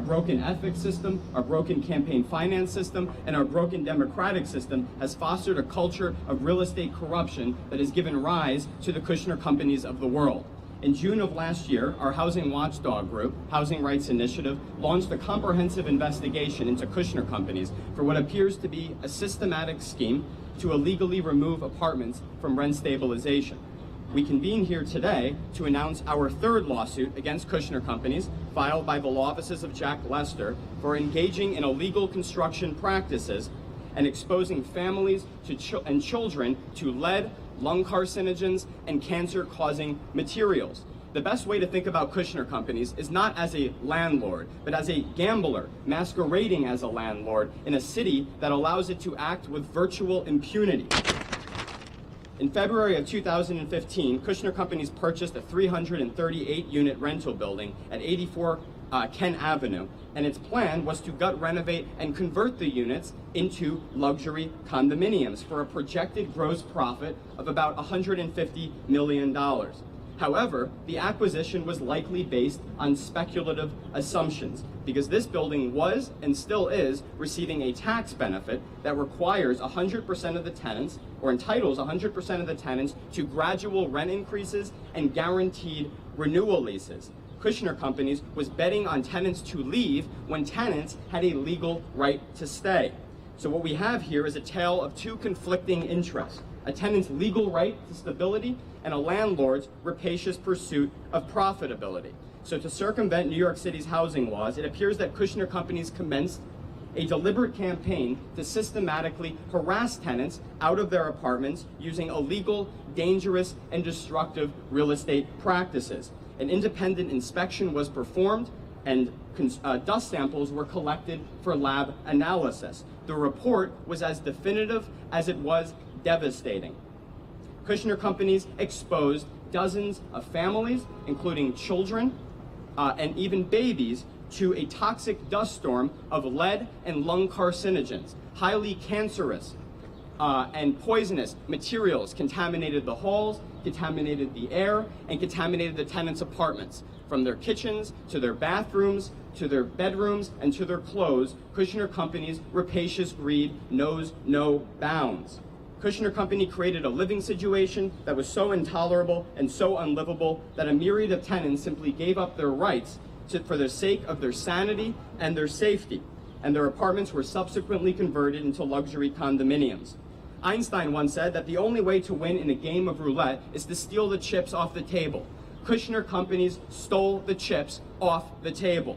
broken ethics system, our broken campaign finance system, and our broken democratic system has fostered a culture of real estate corruption that has given rise to the Kushner companies of the world. In June of last year, our housing watchdog group, Housing Rights Initiative, launched a comprehensive investigation into Kushner companies for what appears to be a systematic scheme to illegally remove apartments from rent stabilization. We convene here today to announce our third lawsuit against Kushner companies, filed by the law offices of Jack Lester, for engaging in illegal construction practices and exposing families and children to lead, lung carcinogens, and cancer-causing materials. The best way to think about Kushner companies is not as a landlord, but as a gambler masquerading as a landlord in a city that allows it to act with virtual impunity. In February of 2015, Kushner companies purchased a 338-unit rental building at 84 Kent Avenue, and its plan was to gut, renovate, and convert the units into luxury condominiums for a projected gross profit of about $150 million. However, the acquisition was likely based on speculative assumptions, because this building was and still is receiving a tax benefit that requires 100% of the tenants, or entitles 100% of the tenants, to gradual rent increases and guaranteed renewal leases. Kushner companies was betting on tenants to leave when tenants had a legal right to stay. So what we have here is a tale of two conflicting interests: a tenant's legal right to stability and a landlord's rapacious pursuit of profitability. So to circumvent New York City's housing laws, it appears that Kushner companies commenced a deliberate campaign to systematically harass tenants out of their apartments using illegal, dangerous, and destructive real estate practices. An independent inspection was performed, and dust samples were collected for lab analysis. The report was as definitive as it was devastating. Kushner companies exposed dozens of families, including children and even babies, to a toxic dust storm of lead and lung carcinogens. Highly cancerous and poisonous materials contaminated the halls, contaminated the air, and contaminated the tenants' apartments. From their kitchens to their bathrooms, to their bedrooms, and to their clothes, Kushner companies' rapacious greed knows no bounds. Kushner company created a living situation that was so intolerable and so unlivable that a myriad of tenants simply gave up their rights for the sake of their sanity and their safety, and their apartments were subsequently converted into luxury condominiums. Einstein once said that the only way to win in a game of roulette is to steal the chips off the table. Kushner companies stole the chips off the table.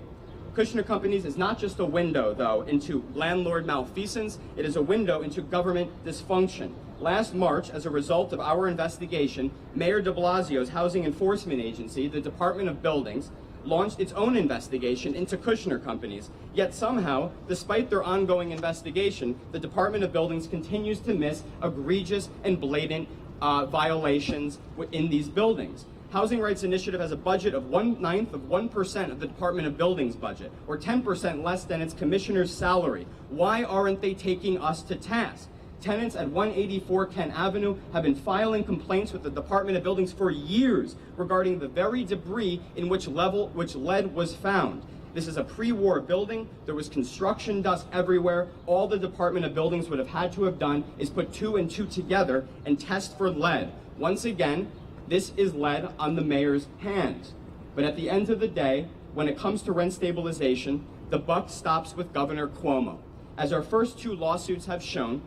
Kushner companies is not just a window, though, into landlord malfeasance, it is a window into government dysfunction. Last March, as a result of our investigation, Mayor de Blasio's housing enforcement agency, the Department of Buildings, launched its own investigation into Kushner companies. Yet somehow, despite their ongoing investigation, the Department of Buildings continues to miss egregious and blatant violations in these buildings. Housing Rights Initiative has a budget of 1/9% of the Department of Buildings budget, or 10% less than its commissioner's salary. Why aren't they taking us to task? Tenants at 184 Kent Avenue have been filing complaints with the Department of Buildings for years regarding the very debris in which lead was found. This is a pre-war building. There was construction dust everywhere. All the Department of Buildings would have had to have done is put 2 and 2 together and test for lead. Once again, this is lead on the mayor's hands. But at the end of the day, when it comes to rent stabilization, the buck stops with Governor Cuomo. As our first 2 lawsuits have shown,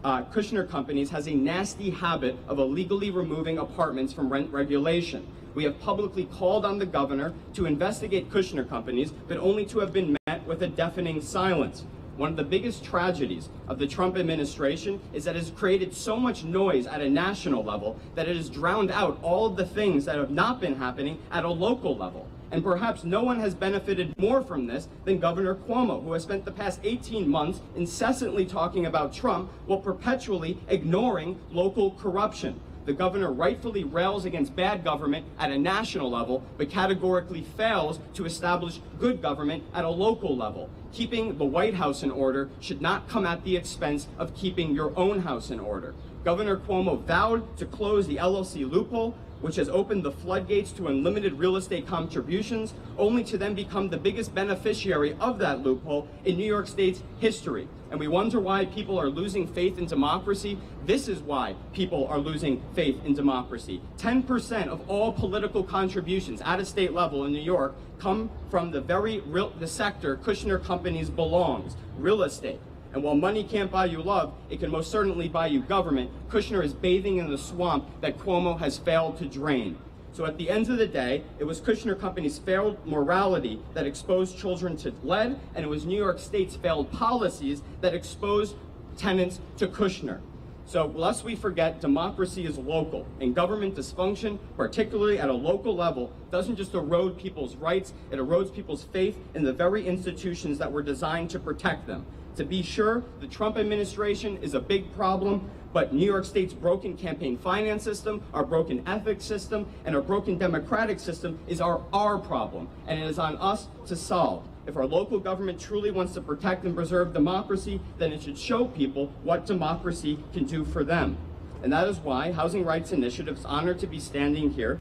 Kushner companies has a nasty habit of illegally removing apartments from rent regulation. We have publicly called on the governor to investigate Kushner companies, but only to have been met with a deafening silence. One of the biggest tragedies of the Trump administration is that it has created so much noise at a national level that it has drowned out all of the things that have not been happening at a local level. And perhaps no one has benefited more from this than Governor Cuomo, who has spent the past 18 months incessantly talking about Trump while perpetually ignoring local corruption. The governor rightfully rails against bad government at a national level, but categorically fails to establish good government at a local level. Keeping the White House in order should not come at the expense of keeping your own house in order. Governor Cuomo vowed to close the LLC loophole, which has opened the floodgates to unlimited real estate contributions, only to then become the biggest beneficiary of that loophole in New York State's history. And we wonder why people are losing faith in democracy. This is why people are losing faith in democracy. 10% of all political contributions at a state level in New York come from the sector Kushner companies belongs, real estate. And while money can't buy you love, it can most certainly buy you government. Kushner is bathing in the swamp that Cuomo has failed to drain. So at the end of the day, it was Kushner Company's failed morality that exposed children to lead, and it was New York State's failed policies that exposed tenants to Kushner. So lest we forget, democracy is local, and government dysfunction, particularly at a local level, doesn't just erode people's rights, it erodes people's faith in the very institutions that were designed to protect them. To be sure, the Trump administration is a big problem, but New York State's broken campaign finance system, our broken ethics system, and our broken democratic system is our problem, and it is on us to solve. If our local government truly wants to protect and preserve democracy, then it should show people what democracy can do for them. And that is why Housing Rights Initiative is honored to be standing here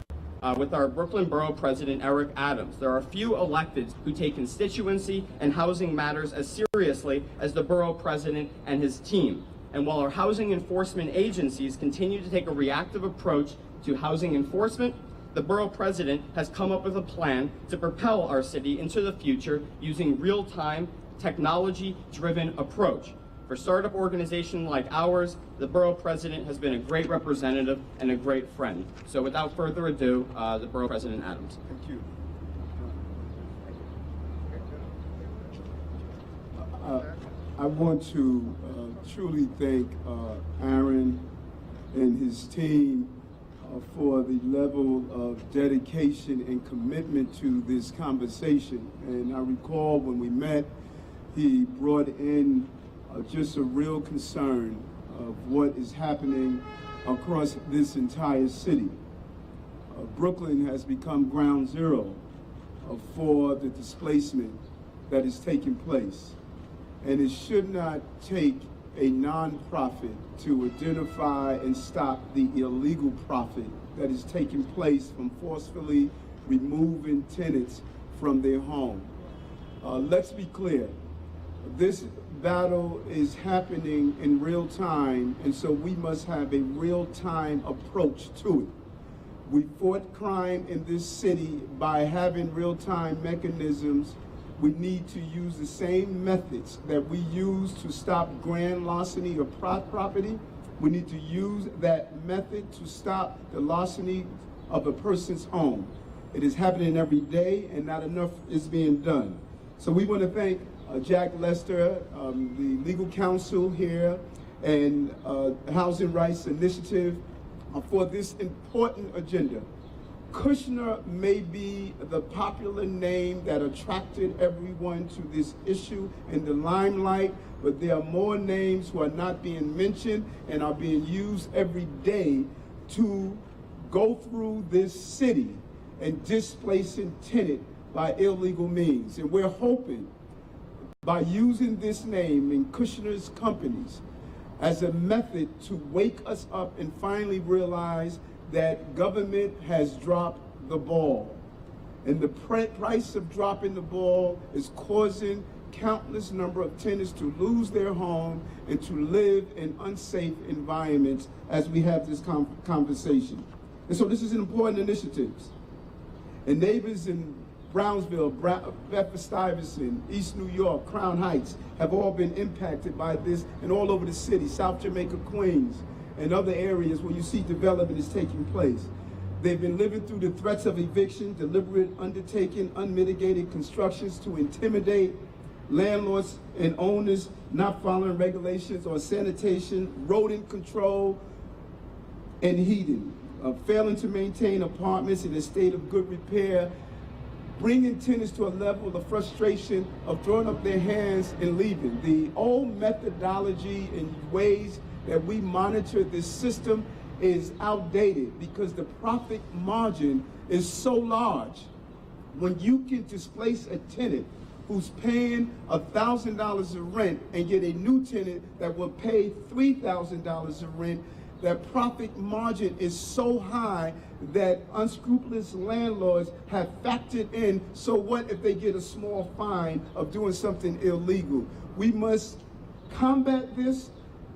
with our Brooklyn Borough President, Eric Adams. There are few electeds who take constituency and housing matters as seriously as the borough president and his team. And while our housing enforcement agencies continue to take a reactive approach to housing enforcement, the borough president has come up with a plan to propel our city into the future using real-time, technology-driven approach. For a startup organization like ours, the borough president has been a great representative and a great friend. So without further ado, the borough president, Adams. Thank you. I want to truly thank Aaron and his team for the level of dedication and commitment to this conversation. And I recall when we met, he brought in just a real concern of what is happening across this entire city. Brooklyn has become ground zero for the displacement that is taking place. And it should not take a nonprofit to identify and stop the illegal profit that is taking place from forcefully removing tenants from their home. Let's be clear. This battle is happening in real time, and so we must have a real-time approach to it. We fought crime in this city by having real-time mechanisms. We need to use the same methods that we use to stop grand larceny of property. We need to use that method to stop the larceny of a person's home. It is happening every day, and not enough is being done. So we want to thank Jack Lester, the legal counsel here, and Housing Rights Initiative for this important agenda. Kushner may be the popular name that attracted everyone to this issue in the limelight, but there are more names who are not being mentioned and are being used every day to go through this city and displacing tenant by illegal means. And we're hoping by using this name in Kushner's companies as a method to wake us up and finally realize that government has dropped the ball. And the price of dropping the ball is causing countless number of tenants to lose their home and to live in unsafe environments as we have this conversation. And so this is an important initiative. And neighbors in Brownsville, Bedford-Stuyvesant, East New York, Crown Heights have all been impacted by this, and all over the city, South Jamaica, Queens, and other areas where you see development is taking place. They've been living through the threats of eviction, deliberate undertaking, unmitigated constructions to intimidate landlords and owners not following regulations on sanitation, rodent control, and heating, failing to maintain apartments in a state of good repair, bringing tenants to a level of frustration of throwing up their hands and leaving. The old methodology and ways that we monitor this system is outdated because the profit margin is so large. When you can displace a tenant who's paying $1,000 of rent and get a new tenant that will pay $3,000 of rent, that profit margin is so high that unscrupulous landlords have factored in, so what if they get a small fine of doing something illegal? We must combat this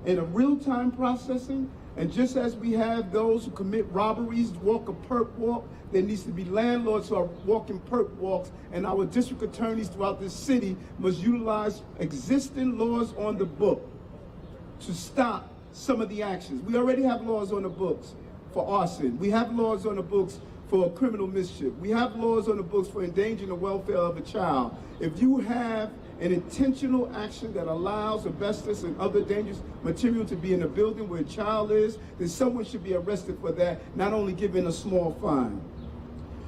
in a real-time processing, and just as we have those who commit robberies walk a perp walk, there needs to be landlords who are walking perp walks, and our district attorneys throughout this city must utilize existing laws on the book to stop some of the actions. We already have laws on the books for arson. We have laws on the books for criminal mischief. We have laws on the books for endangering the welfare of a child. If you have an intentional action that allows asbestos and other dangerous material to be in a building where a child is, then someone should be arrested for that, not only given a small fine.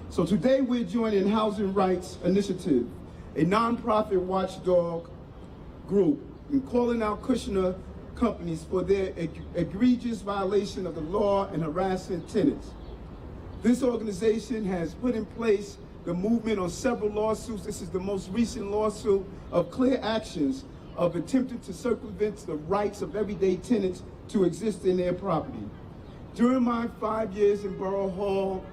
So today we're joining Housing Rights Initiative, a nonprofit watchdog group, in calling out Kushner companies for their egregious violation of the law and harassing tenants. This organization has put in place the movement on several lawsuits. This is the most recent lawsuit of clear actions of attempting to circumvent the rights of everyday tenants to exist in their property. During my 5 years in Borough Hall,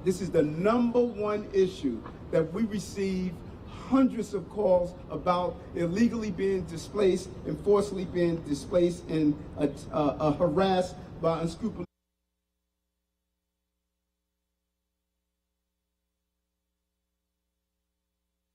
this is the #1 issue that we receive hundreds of calls about illegally being displaced and forcibly being displaced and harassed by unscrupulous